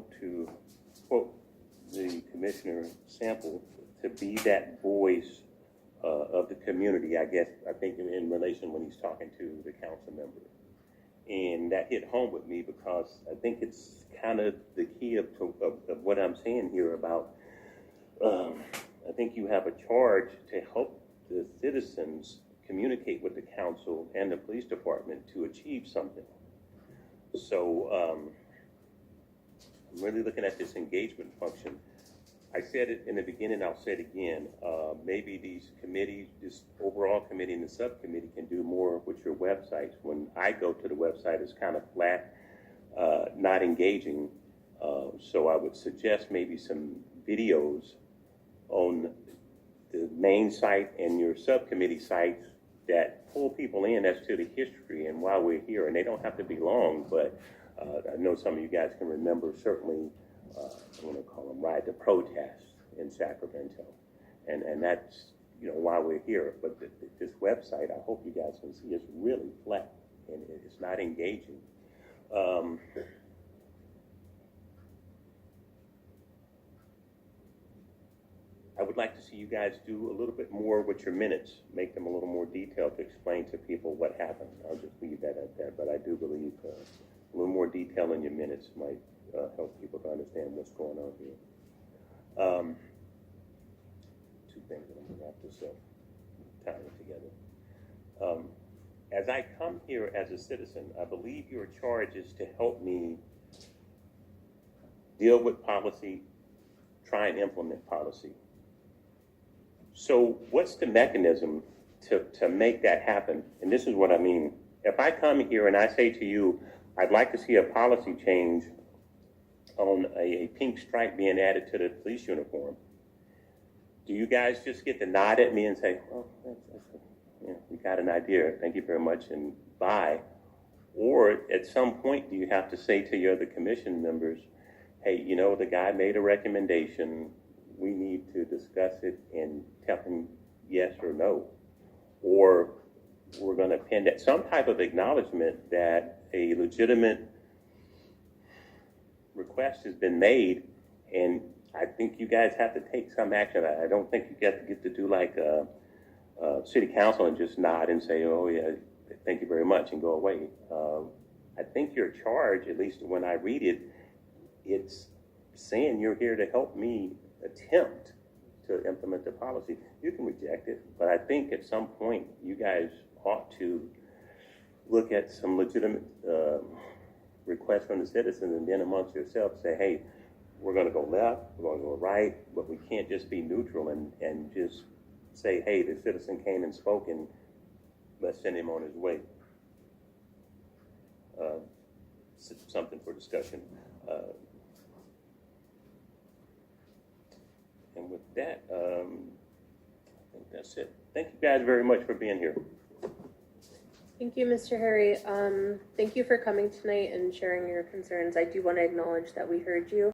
want to quote the Commissioner Sample, to be that voice of the community, I guess, I think in relation when he's talking to the council member. And that hit home with me because I think it's kind of the key of what I'm saying here about, I think you have a charge to help the citizens communicate with the council and the police department to achieve something. So I'm really looking at this engagement function. I said it in the beginning, I'll say it again. Maybe these committees, this overall committee and the subcommittee can do more with your websites. When I go to the website, it's kind of flat, not engaging. So I would suggest maybe some videos on the main site and your subcommittee sites that pull people in as to the history and why we're here. And they don't have to be long, but I know some of you guys can remember certainly I'm going to call them Ride the Protest in Sacramento. And that's, you know, why we're here. But this website, I hope you guys can see, it's really flat and it's not engaging. I would like to see you guys do a little bit more with your minutes, make them a little more detailed to explain to people what happened. I'll just leave that at that, but I do believe a little more detail in your minutes might help people to understand what's going on here. Two things that I'm going to wrap this up, tie it together. As I come here as a citizen, I believe your charge is to help me deal with policy, try and implement policy. So what's the mechanism to make that happen? And this is what I mean. If I come here and I say to you, I'd like to see a policy change on a pink stripe being added to the police uniform, do you guys just get to nod at me and say, oh, yeah, we got an idea, thank you very much, and bye? Or at some point, do you have to say to your other commission members, hey, you know, the guy made a recommendation, we need to discuss it and tell him yes or no? Or we're going to pin that, some type of acknowledgement that a legitimate request has been made, and I think you guys have to take some action. I don't think you get to do like city council and just nod and say, oh yeah, thank you very much, and go away. I think your charge, at least when I read it, it's saying you're here to help me attempt to implement the policy. You can reject it, but I think at some point you guys ought to look at some legitimate requests from the citizens, and then amongst yourselves say, hey, we're going to go left, we're going to go right, but we can't just be neutral and just say, hey, the citizen came and spoke, and let's send him on his way. Something for discussion. And with that, I think that's it. Thank you guys very much for being here. Thank you, Mr. Harry. Thank you for coming tonight and sharing your concerns. I do want to acknowledge that we heard you.